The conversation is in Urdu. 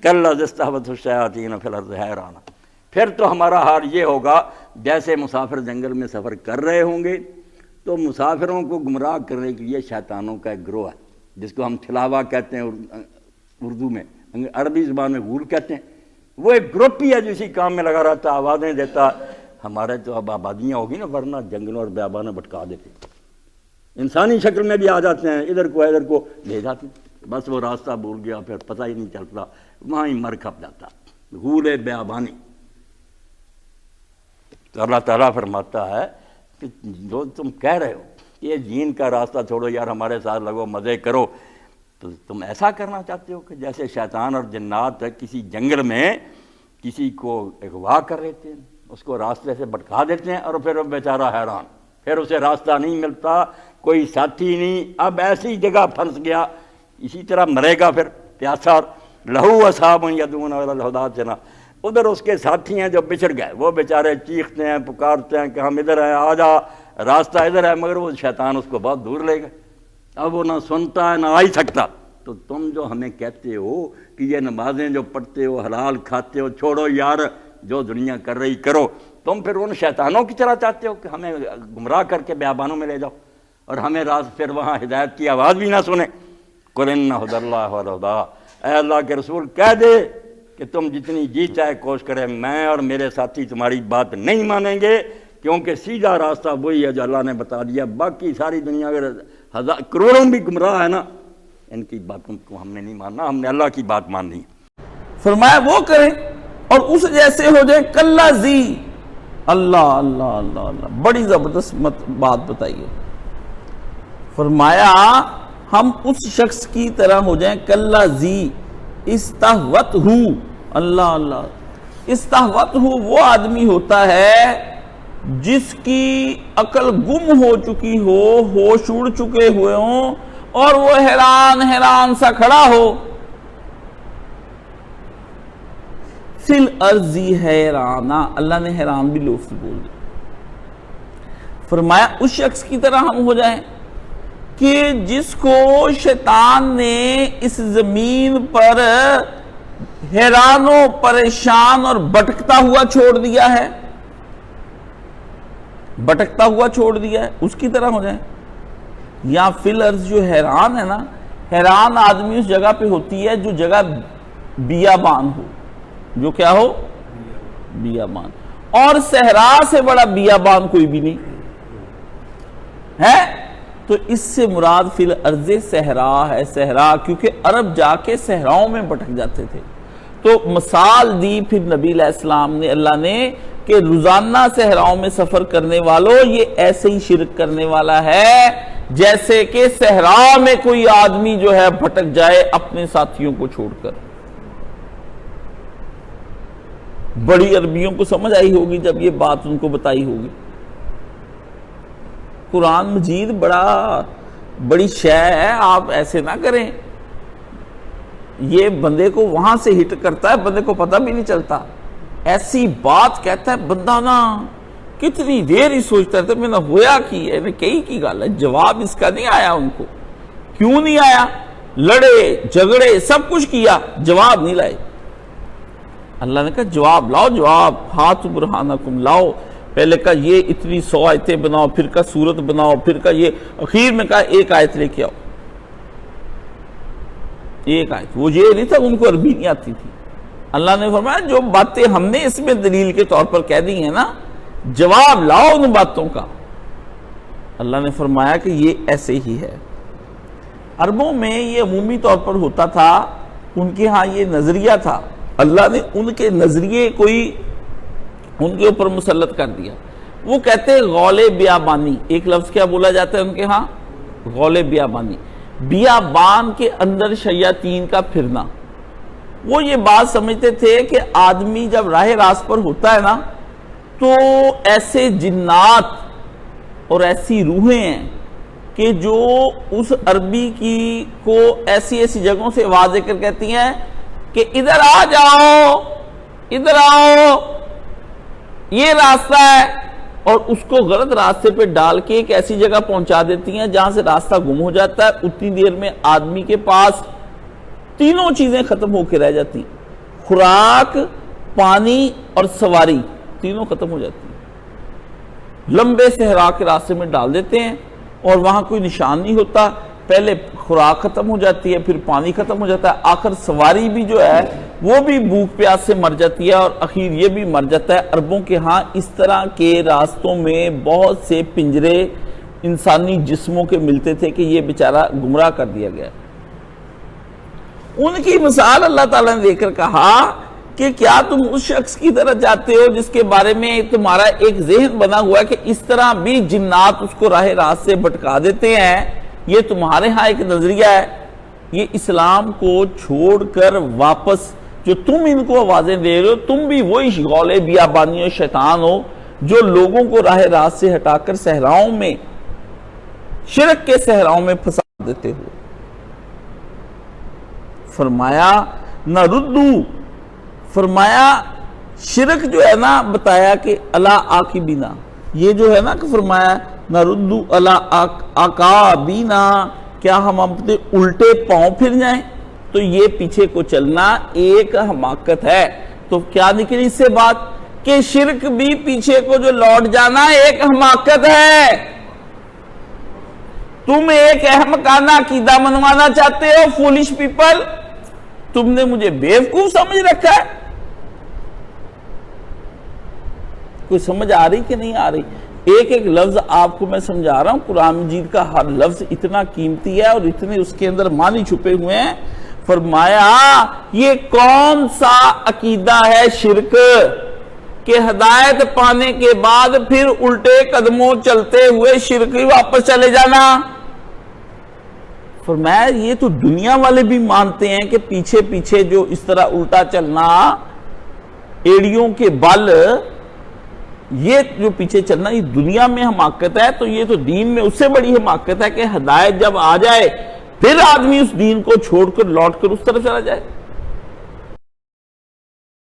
کلا اذ استحوته الشیاطین فی الارض حیران، پھر تو ہمارا حال یہ ہوگا جیسے مسافر جنگل میں سفر کر رہے ہوں گے تو مسافروں کو گمراہ کرنے کے لیے شیطانوں کا ایک گروہ ہے جس کو ہم تھلاوا کہتے ہیں اردو میں، عربی زبان میں غول کہتے ہیں، وہ ایک گروپ ہی ہے جو اسی کام میں لگا رہتا، آوازیں دیتا۔ ہمارے تو اب آبادیاں ہوگی نا، ورنہ جنگلوں اور بیابانوں بھٹکا دیتے، انسانی شکل میں بھی آ جاتے ہیں، ادھر کو لے جاتے ہیں، بس وہ راستہ بھول گیا، پھر پتہ ہی نہیں چلتا، وہاں ہی مر کھپ جاتا، غول بیابانی۔ تو اللہ تعالیٰ فرماتا ہے کہ جو تم کہہ رہے ہو کہ یہ دین کا راستہ چھوڑو یار، ہمارے ساتھ لگو، مزے کرو، تو تم ایسا کرنا چاہتے ہو کہ جیسے شیطان اور جنات کسی جنگل میں کسی کو اغوا کر لیتے ہیں، اس کو راستے سے بھٹکا دیتے ہیں، اور پھر وہ بیچارہ حیران، پھر اسے راستہ نہیں ملتا، کوئی ساتھی نہیں، اب ایسی جگہ پھنس گیا، اسی طرح مرے گا پھر پیاسا۔ لہو اصحاب یدعون الی الہدی ائتنا، ادھر اس کے ساتھی ہیں جو بچھڑ گئے، وہ بیچارے چیختے ہیں، پکارتے ہیں کہ ہم ادھر ہیں، آ جا، راستہ ادھر ہے، مگر وہ شیطان اس کو بہت دور لے گئے، اب وہ نہ سنتا ہے نہ آ ہی سکتا۔ تو تم جو ہمیں کہتے ہو کہ یہ نمازیں جو پڑھتے ہو، حلال کھاتے ہو، چھوڑو یار جو دنیا کر رہی کرو، تم پھر ان شیطانوں کی طرح چاہتے ہو کہ ہمیں گمراہ کر کے بیابانوں میں لے جاؤ اور ہمیں پھر وہاں ہدایت کی آواز بھی نہ سنیں۔ قل ان ھدی اللہ ھو الھدی، اے اللہ کے رسول کہہ دے کہ تم جتنی جی چاہے کوشش کریں، میں اور میرے ساتھی تمہاری بات نہیں مانیں گے، کیونکہ سیدھا راستہ وہی ہے جو اللہ نے بتا دیا، باقی ساری دنیا اگر کروڑوں بھی گمراہ ہے نا، ان کی باتوں کو ہم نے نہیں ماننا، ہم نے اللہ کی بات ماننی ہے۔ فرمایا وہ کریں اور اس جیسے ہو جائے، کلا زی، اللہ اللہ اللہ اللہ، بڑی زبردست بات بتائیے۔ فرمایا ہم اس شخص کی طرح ہو جائیں، کلا زی استہوت ہو، اللہ اللہ، استہوت ہو وہ آدمی ہوتا ہے جس کی عقل گم ہو چکی ہو، ہوش اڑ چکے ہوئے ہوں، اور وہ حیران حیران سا کھڑا ہو، فی الارض حیرانا، اللہ نے حیران بھی لفظ بول دیا۔ فرمایا اس شخص کی طرح ہم ہو جائیں کہ جس کو شیطان نے اس زمین پر حیران و پریشان اور بھٹکتا ہوا چھوڑ دیا ہے، بھٹکتا ہوا چھوڑ دیا ہے، اس کی طرح ہو جائیں۔ یا فی الارض جو حیران ہے نا، حیران آدمی اس جگہ پہ ہوتی ہے جو جگہ بیابان ہو، جو کیا ہو، بیابان، اور صحرا سے بڑا بیابان کوئی بھی نہیں ہے، تو اس سے مراد فی الارض صحرا ہے، صحرا، کیونکہ عرب جا کے صحراؤں میں بھٹک جاتے تھے، تو مثال دی پھر نبی علیہ السلام نے، اللہ نے، کہ روزانہ صحراؤں میں سفر کرنے والوں یہ ایسے ہی شرک کرنے والا ہے جیسے کہ صحرا میں کوئی آدمی جو ہے بھٹک جائے اپنے ساتھیوں کو چھوڑ کر۔ بڑی عربیوں کو سمجھ آئی ہوگی جب یہ بات ان کو بتائی ہوگی۔ قرآن مجید بڑی شے ہے، آپ ایسے نہ کریں، یہ بندے کو وہاں سے ہٹ کرتا ہے، بندے کو پتہ بھی نہیں چلتا، ایسی بات کہتا ہے بندہ نا کتنی دیر ہی سوچتا ہے، میں نے ہویا کی ہے، کئی کی گل ہے، جواب اس کا نہیں آیا ان کو۔ کیوں نہیں آیا؟ لڑے جھگڑے سب کچھ کیا، جواب نہیں لائے۔ اللہ نے کہا جواب لاؤ، جواب، ہاتھ برہانکم لاؤ، پہلے کہا یہ اتنی 100 آیتیں بناؤ، پھر کہا سورت بناؤ، پھر کہا یہ، اخیر میں کہا ایک آیت لے کے آؤ، ایک آیت۔ وہ یہ نہیں تھا ان کو عربی نہیں آتی تھی۔ اللہ نے فرمایا جو باتیں ہم نے اس میں دلیل کے طور پر کہہ دی ہیں نا، جواب لاؤ ان باتوں کا۔ اللہ نے فرمایا کہ یہ ایسے ہی ہے۔ عربوں میں یہ عمومی طور پر ہوتا تھا، ان کے ہاں یہ نظریہ تھا، اللہ نے ان کے نظریے کوئی ان کے اوپر مسلط کر دیا۔ وہ کہتے ہیں غول بیابانی، ایک لفظ کیا بولا جاتا ہے ان کے ہاں؟ غول بیابانی، بیابان کے اندر شیاطین کا پھرنا۔ وہ یہ بات سمجھتے تھے کہ آدمی جب راہ راست پر ہوتا ہے نا تو ایسے جنات اور ایسی روحیں ہیں کہ جو اس عربی کی کو ایسی ایسی جگہوں سے آواز دے کر کہتی ہیں کہ ادھر آ جاؤ، ادھر آؤ، یہ راستہ ہے، اور اس کو غلط راستے پہ ڈال کے ایک ایسی جگہ پہنچا دیتی ہیں جہاں سے راستہ گم ہو جاتا ہے۔ اتنی دیر میں آدمی کے پاس تینوں چیزیں ختم ہو کے رہ جاتی ہیں، خوراک، پانی اور سواری تینوں ختم ہو جاتی ہیں۔ لمبے صحرا کے راستے میں ڈال دیتے ہیں اور وہاں کوئی نشان نہیں ہوتا، پہلے خوراک ختم ہو جاتی ہے، پھر پانی ختم ہو جاتا ہے، آخر سواری بھی جو ہے وہ بھی بھوک پیاس سے مر جاتی ہے اور اخیر یہ بھی مر جاتا ہے۔ عربوں کے ہاں اس طرح کے راستوں میں بہت سے پنجرے انسانی جسموں کے ملتے تھے کہ یہ بیچارہ گمراہ کر دیا گیا۔ ان کی مثال اللہ تعالیٰ نے دے کر کہا کہ کیا تم اس شخص کی طرح جاتے ہو جس کے بارے میں تمہارا ایک ذہن بنا ہوا ہے کہ اس طرح بھی جنات اس کو راہ راست سے بھٹکا دیتے ہیں؟ یہ تمہارے ہاں ایک نظریہ ہے۔ یہ اسلام کو چھوڑ کر واپس جو تم ان کو آوازیں دے رہے ہو، تم بھی وہی غول بیابانی و شیطان ہو جو لوگوں کو راہ راست سے ہٹا کر صحراؤں میں، شرک کے صحراؤں میں پھنسا دیتے ہو۔ فرمایا نہ ردو، فرمایا شرک جو ہے نا، بتایا کہ اللہ عاقبینا، یہ جو ہے نا کہ فرمایا نہ ردو اللہ عاقبینا، کیا ہم اپنے الٹے پاؤں پھر جائیں؟ تو یہ پیچھے کو چلنا ایک حماقت ہے۔ تو کیا نکلی اس سے بات کہ شرک بھی پیچھے کو جو لوٹ جانا ایک حماقت ہے۔ تم ایک احمقانہ عقیدہ منوانا چاہتے ہو، فولش پیپل، تم نے مجھے بیوقوف سمجھ رکھا ہے۔ کوئی سمجھ آ رہی کہ نہیں آ رہی؟ ایک ایک لفظ آپ کو میں سمجھا رہا ہوں، قرآن مجید کا ہر لفظ اتنا قیمتی ہے اور اتنے اس کے اندر معنی چھپے ہوئے ہیں۔ فرمایا یہ کون سا عقیدہ ہے شرک کہ ہدایت پانے کے بعد پھر الٹے قدموں چلتے ہوئے شرک ہی واپس چلے جانا؟ فرمایا یہ تو دنیا والے بھی مانتے ہیں کہ پیچھے پیچھے جو اس طرح الٹا چلنا، ایڑیوں کے بل، یہ جو پیچھے چلنا یہ دنیا میں حماقت ہے، تو یہ تو دین میں اس سے بڑی حماقت ہے کہ ہدایت جب آ جائے پھر آدمی اس دین کو چھوڑ کر لوٹ کر اس طرف چلا جائے۔